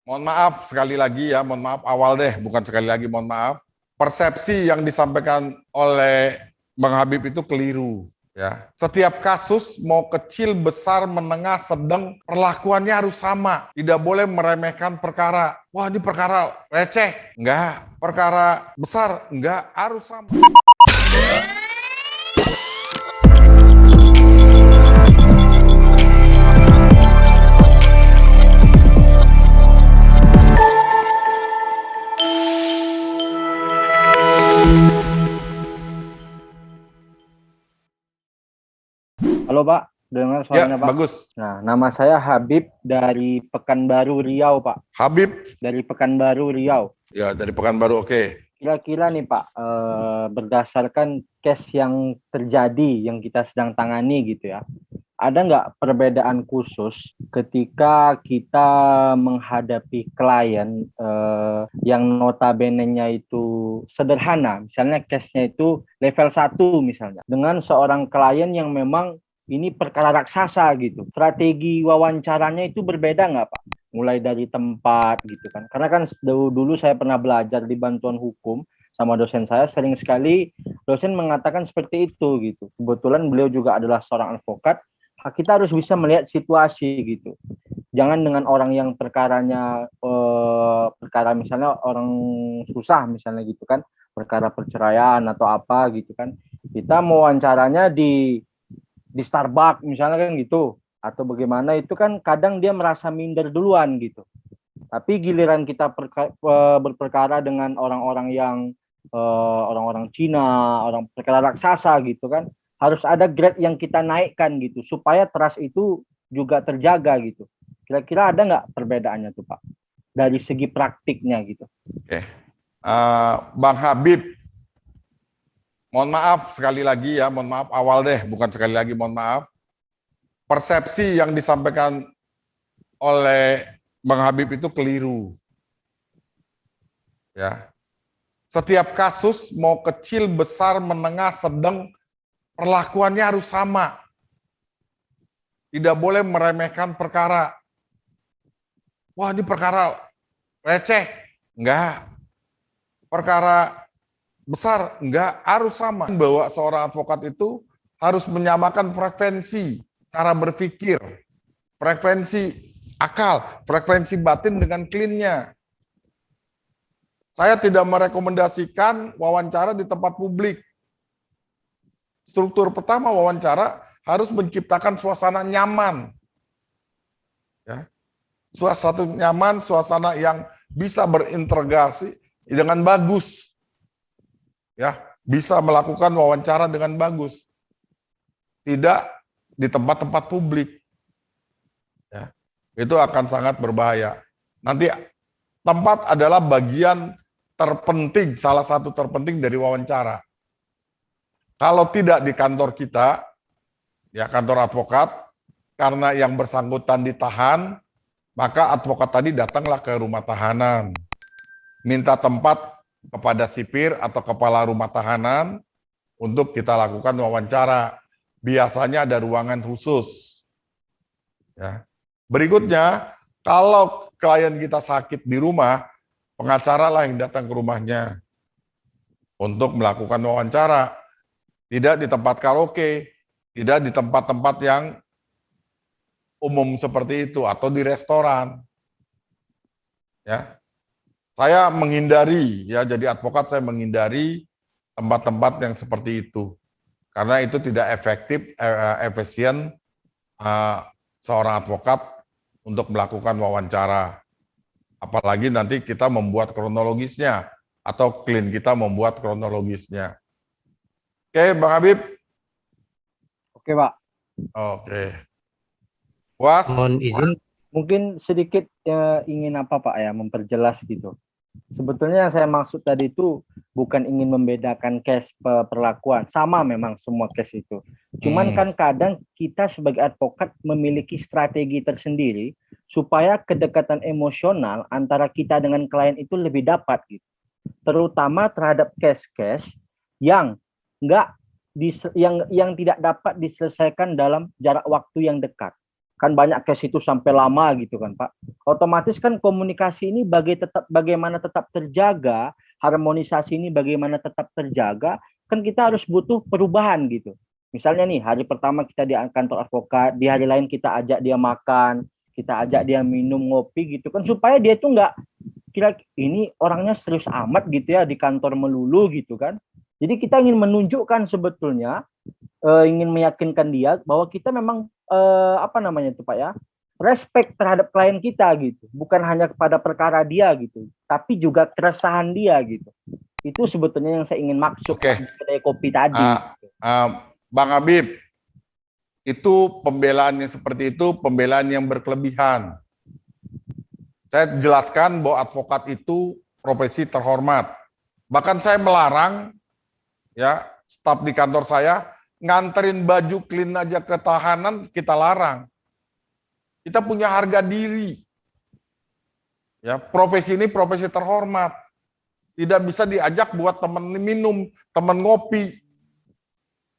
Mohon maaf sekali lagi ya, mohon maaf awal deh, bukan sekali lagi mohon maaf. Persepsi yang disampaikan oleh Bang Habib itu keliru ya. Setiap kasus mau kecil, besar, menengah, sedang, perlakuannya harus sama. Tidak boleh meremehkan perkara. Wah, ini perkara receh. Enggak. Perkara besar. Enggak, harus sama. Halo Pak, dengar Ya, suaranya Pak? bagus. Nah, nama saya Habib dari Pekanbaru Riau Pak. Habib, Dari Pekanbaru Riau. ya dari Pekanbaru, oke. Kira-kira nih Pak, berdasarkan case yang terjadi yang kita sedang tangani gitu ya, ada nggak perbedaan khusus ketika kita menghadapi klien yang notabene-nya itu sederhana, misalnya case-nya itu level 1 misalnya, dengan seorang klien yang memang ini perkara raksasa gitu. Strategi wawancaranya itu berbeda nggak Pak? Mulai dari tempat gitu kan. Karena kan dulu saya pernah belajar di bantuan hukum sama dosen saya, sering sekali dosen mengatakan seperti itu gitu. Kebetulan beliau juga adalah seorang advokat. Kita harus bisa melihat situasi gitu. Jangan dengan orang yang perkaranya perkara misalnya orang susah misalnya gitu kan, perkara perceraian atau apa gitu kan. Kita mau wawancaranya di Starbucks misalnya kan gitu, atau bagaimana, itu kan kadang dia merasa minder duluan gitu. Tapi giliran kita berperkara dengan orang-orang yang orang-orang Cina, orang perkara raksasa gitu kan, harus ada grade yang kita naikkan gitu supaya trust itu juga terjaga gitu. Kira-kira ada nggak perbedaannya tuh Pak dari segi praktiknya gitu? Oke. Bang Habib, mohon maaf sekali lagi ya, mohon maaf awal deh, bukan sekali lagi mohon maaf. Persepsi yang disampaikan oleh Bang Habib itu keliru. Ya. Setiap kasus mau kecil, besar, menengah, sedang, perlakuannya harus sama. Tidak boleh meremehkan perkara. Wah, ini perkara receh. Enggak. Perkara besar, enggak, harus sama. Bahwa seorang advokat itu harus menyamakan frekuensi cara berpikir, frekuensi akal, frekuensi batin dengan kliennya. Saya tidak merekomendasikan wawancara di tempat publik. Struktur pertama wawancara harus menciptakan suasana nyaman. Ya. Suasana nyaman, suasana yang bisa berintegrasi dengan bagus. Ya, bisa melakukan wawancara dengan bagus. Tidak di tempat-tempat publik. Ya, itu akan sangat berbahaya. Nanti tempat adalah bagian terpenting, salah satu terpenting dari wawancara. Kalau tidak di kantor kita, ya kantor advokat, karena yang bersangkutan ditahan, maka advokat tadi datanglah ke rumah tahanan. Minta tempat kepada sipir atau kepala rumah tahanan untuk kita lakukan wawancara. Biasanya ada ruangan khusus. Ya. Berikutnya, kalau klien kita sakit di rumah, pengacara lah yang datang ke rumahnya untuk melakukan wawancara. Tidak di tempat karaoke, tidak di tempat-tempat yang umum seperti itu, atau di restoran. Ya, saya menghindari, ya jadi advokat saya menghindari tempat-tempat yang seperti itu, karena itu tidak efektif, efisien seorang advokat untuk melakukan wawancara. Apalagi nanti kita membuat kronologisnya, atau klien kita membuat kronologisnya. Oke, Bang Habib. Oke Pak. Oke. Puas? Mohon izin. Mungkin sedikit ingin apa Pak ya, memperjelas gitu. Sebetulnya yang saya maksud tadi itu bukan ingin membedakan case perlakuan, sama memang semua case itu. Cuman kan kadang kita sebagai advokat memiliki strategi tersendiri supaya kedekatan emosional antara kita dengan klien itu lebih dapat gitu. Terutama terhadap case-case yang yang tidak dapat diselesaikan dalam jarak waktu yang dekat. kan banyak case itu sampai lama gitu kan Pak. Otomatis kan komunikasi ini bagaimana tetap terjaga, harmonisasi ini bagaimana tetap terjaga, kan kita harus butuh perubahan gitu. Misalnya nih, hari pertama kita di kantor advokat, di hari lain kita ajak dia makan, kita ajak dia minum ngopi gitu kan, supaya dia tuh nggak kira ini orangnya serius amat gitu ya di kantor melulu gitu kan. Jadi kita ingin menunjukkan sebetulnya, ingin meyakinkan dia bahwa kita memang apa namanya itu Pak ya, respect terhadap klien kita gitu, bukan hanya kepada perkara dia gitu, tapi juga keresahan dia gitu. Itu sebetulnya yang saya ingin maksud Oke. di kedai kopi tadi. Bang Habib, itu pembelaannya seperti itu, pembelaan yang berkelebihan. Saya jelaskan bahwa advokat itu profesi terhormat. Bahkan saya melarang ya staf di kantor saya nganterin baju clean aja ke tahanan, kita larang. Kita punya harga diri. Ya, profesi ini profesi terhormat. Tidak bisa diajak buat teman minum, teman ngopi.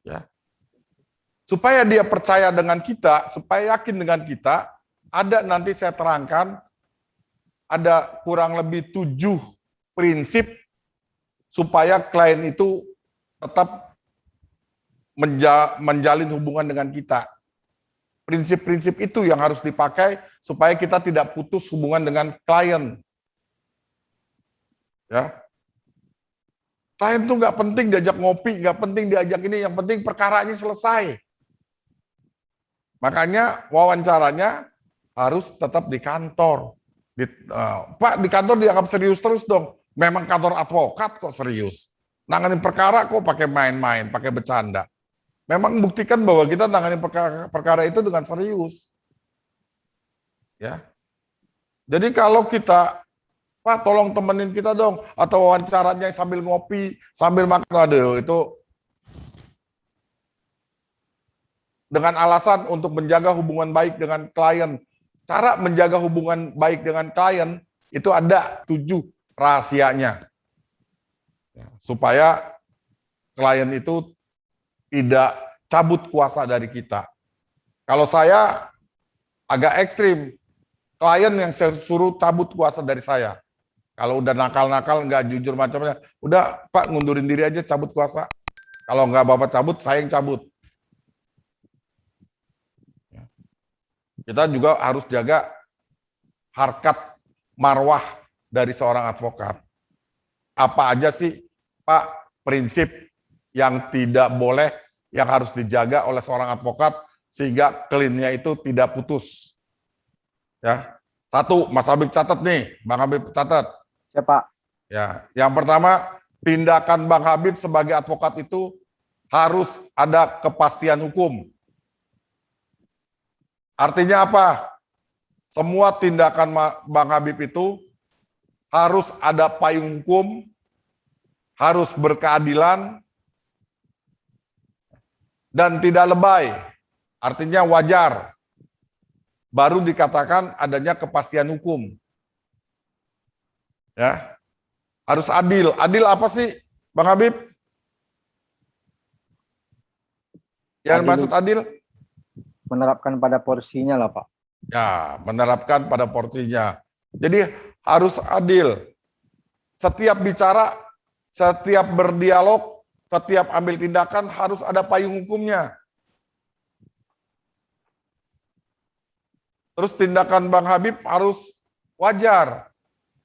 Ya. Supaya dia percaya dengan kita, supaya yakin dengan kita, ada nanti saya terangkan, ada kurang lebih 7 prinsip supaya klien itu tetap menjalin hubungan dengan kita. Prinsip-prinsip itu yang harus dipakai supaya kita tidak putus hubungan dengan klien. Ya. Klien tuh nggak penting diajak ngopi, nggak penting diajak ini, yang penting perkaranya selesai. Makanya wawancaranya harus tetap di kantor. Pak, di kantor dianggap serius terus dong. Memang kantor advokat kok serius. Nanganin perkara kok pakai main-main, pakai bercanda. Memang buktikan bahwa kita nanganin perkara itu dengan serius. Ya. Jadi kalau kita, Pak tolong temenin kita dong, atau wawancaranya sambil ngopi, sambil makan, aduh itu dengan alasan untuk menjaga hubungan baik dengan klien. Cara menjaga hubungan baik dengan klien itu ada 7 rahasianya. Supaya klien itu tidak cabut kuasa dari kita. Kalau saya agak ekstrim, klien yang saya suruh cabut kuasa dari saya. Kalau udah nakal-nakal, nggak jujur macamnya, udah Pak ngundurin diri aja, cabut kuasa. Kalau nggak Bapak cabut, saya yang cabut. Kita juga harus jaga harkat marwah dari seorang advokat. Apa aja sih, Pak, prinsip yang tidak boleh, yang harus dijaga oleh seorang advokat sehingga kliennya itu tidak putus. Ya, 1, Mas Habib catat nih, Bang Habib catat. Siapa? Ya, yang pertama, tindakan Bang Habib sebagai advokat itu harus ada kepastian hukum. Artinya apa? Semua tindakan Bang Habib itu harus ada payung hukum, harus berkeadilan, dan tidak lebay. Artinya wajar. Baru dikatakan adanya kepastian hukum. Ya. Harus adil. Adil apa sih, Bang Habib? Yang maksud adil? Menerapkan pada porsinya lah Pak. Ya, menerapkan pada porsinya. Jadi harus adil. Setiap bicara, setiap berdialog, setiap ambil tindakan harus ada payung hukumnya. Terus tindakan Bang Habib harus wajar.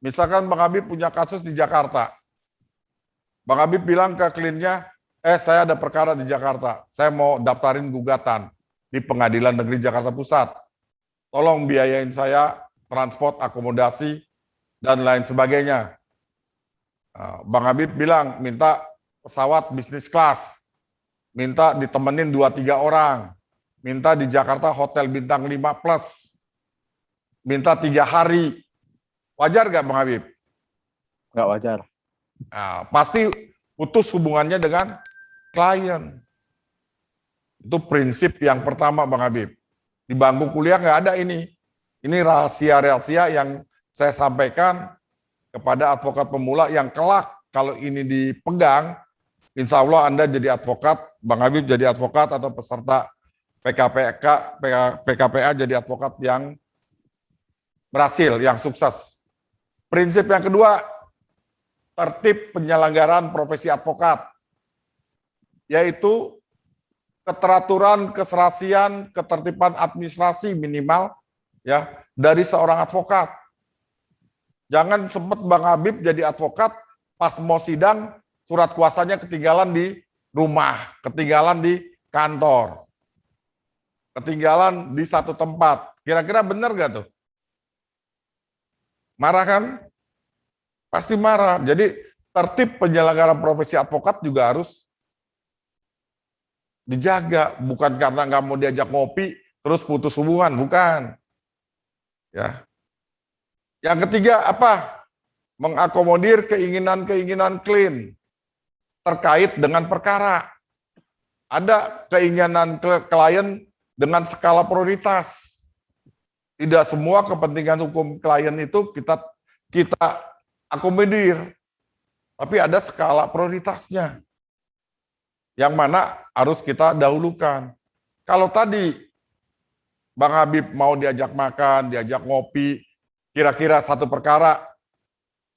Misalkan Bang Habib punya kasus di Jakarta. Bang Habib bilang ke kliennya, saya ada perkara di Jakarta, saya mau daftarin gugatan di Pengadilan Negeri Jakarta Pusat. Tolong biayain saya transport, akomodasi, dan lain sebagainya. Bang Habib bilang, minta pesawat bisnis kelas, minta ditemenin 2-3 orang, minta di Jakarta hotel bintang 5 plus, minta 3 hari. Wajar nggak Bang Habib? Nggak wajar. Nah, pasti putus hubungannya dengan klien. Itu prinsip yang pertama Bang Habib. Di bangku kuliah nggak ada ini. Ini rahasia-rahasia yang saya sampaikan kepada advokat pemula yang kelak kalau ini dipegang, insya Allah Anda jadi advokat, Bang Habib jadi advokat atau peserta PKPA jadi advokat yang berhasil, yang sukses. Prinsip yang kedua, tertib penyelenggaraan profesi advokat, yaitu keteraturan, keserasian, ketertiban administrasi minimal ya dari seorang advokat. Jangan sempat Bang Habib jadi advokat, pas mau sidang surat kuasanya ketinggalan di rumah, ketinggalan di kantor, ketinggalan di satu tempat. Kira-kira benar gak tuh? Marah kan? Pasti marah. Jadi tertib penyelenggaraan profesi advokat juga harus dijaga. Bukan karena nggak mau diajak ngopi, terus putus hubungan. Bukan. Ya. Yang ketiga apa? Mengakomodir keinginan-keinginan klien terkait dengan perkara. Ada keinginan klien dengan skala prioritas. Tidak semua kepentingan hukum klien itu kita akomodir, tapi ada skala prioritasnya yang mana harus kita dahulukan. Kalau tadi Bang Habib mau diajak makan, diajak ngopi, kira-kira satu perkara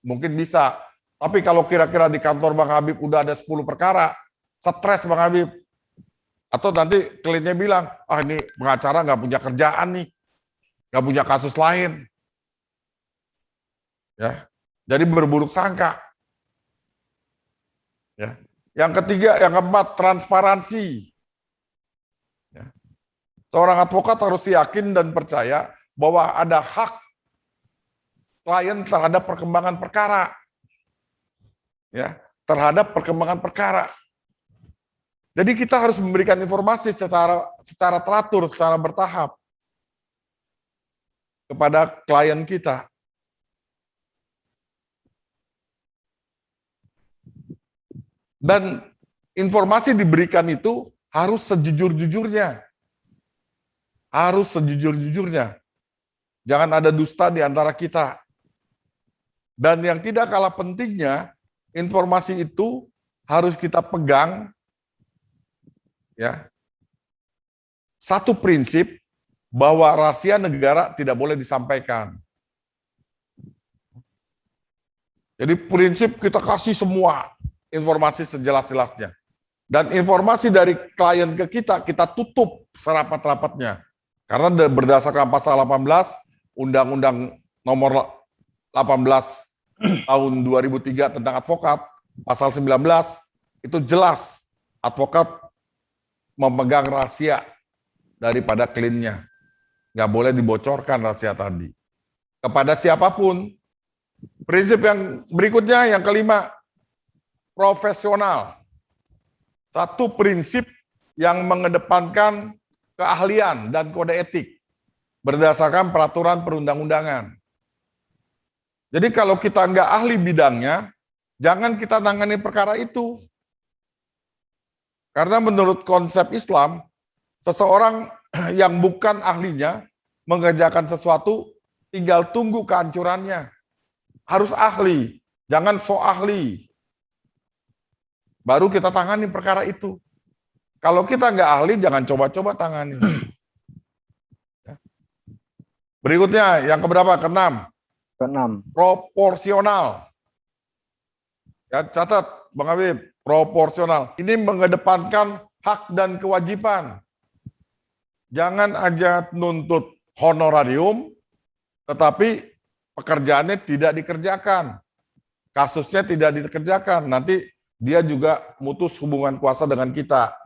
mungkin bisa. Tapi kalau kira-kira di kantor Bang Habib udah ada 10 perkara, stres Bang Habib. Atau nanti kliennya bilang, ah ini pengacara nggak punya kerjaan nih, nggak punya kasus lain. Ya, jadi berburuk sangka. Ya. Yang ketiga, yang keempat, transparansi. Ya. Seorang advokat harus yakin dan percaya bahwa ada hak klien terhadap perkembangan perkara. Ya, terhadap perkembangan perkara. Jadi kita harus memberikan informasi secara teratur, secara bertahap kepada klien kita. Dan informasi diberikan itu harus sejujur-jujurnya. Harus sejujur-jujurnya. Jangan ada dusta di antara kita. Dan yang tidak kalah pentingnya, informasi itu harus kita pegang ya. Satu prinsip bahwa rahasia negara tidak boleh disampaikan. Jadi prinsip kita kasih semua informasi sejelas-jelasnya. Dan informasi dari klien ke kita tutup serapat-rapatnya. Karena berdasarkan pasal 18 Undang-Undang nomor 18 tahun 2003 tentang advokat, pasal 19 itu jelas advokat memegang rahasia daripada kliennya. Nggak boleh dibocorkan rahasia tadi. Kepada siapapun. Prinsip yang berikutnya, yang kelima, profesional. Satu prinsip yang mengedepankan keahlian dan kode etik berdasarkan peraturan perundang-undangan. Jadi kalau kita nggak ahli bidangnya, jangan kita tangani perkara itu. Karena menurut konsep Islam, seseorang yang bukan ahlinya mengerjakan sesuatu tinggal tunggu kehancurannya. Harus ahli, jangan so ahli. Baru kita tangani perkara itu. Kalau kita nggak ahli, jangan coba-coba tangani. Berikutnya, yang keberapa? Keenam. Keenam. Proporsional. Ya, catat, Bang Habib, proporsional. Ini mengedepankan hak dan kewajiban. Jangan aja nuntut honorarium, tetapi pekerjaannya tidak dikerjakan. Kasusnya tidak dikerjakan. Nanti dia juga mutus hubungan kuasa dengan kita.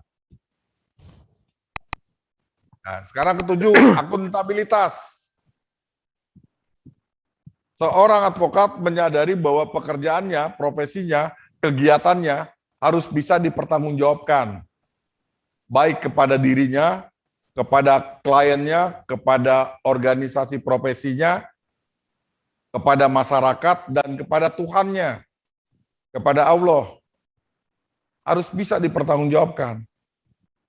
Nah, sekarang ketujuh, akuntabilitas. Seorang advokat menyadari bahwa pekerjaannya, profesinya, kegiatannya harus bisa dipertanggungjawabkan. Baik kepada dirinya, kepada kliennya, kepada organisasi profesinya, kepada masyarakat, dan kepada Tuhannya, kepada Allah. Harus bisa dipertanggungjawabkan.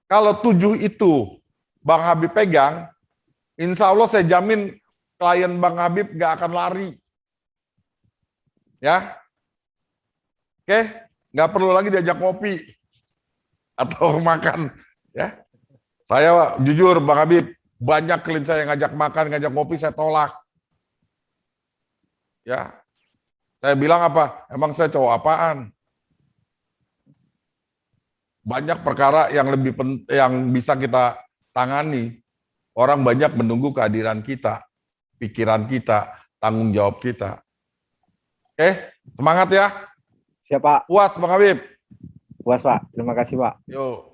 Kalau 7 itu Bang Habib pegang, insya Allah saya jamin klien Bang Habib nggak akan lari. Ya, oke, nggak perlu lagi diajak ngopi atau makan. Ya, Saya jujur Bang Habib, banyak klien saya yang ngajak makan, ngajak ngopi, saya tolak. Ya, saya bilang apa? Emang saya cowok apaan? Banyak perkara yang lebih yang bisa kita tangani. Orang banyak menunggu kehadiran kita, pikiran kita, tanggung jawab kita. Oke, semangat ya. Siap Pak. Puas Bang Habib. Puas Pak. Terima kasih Pak. Yuk.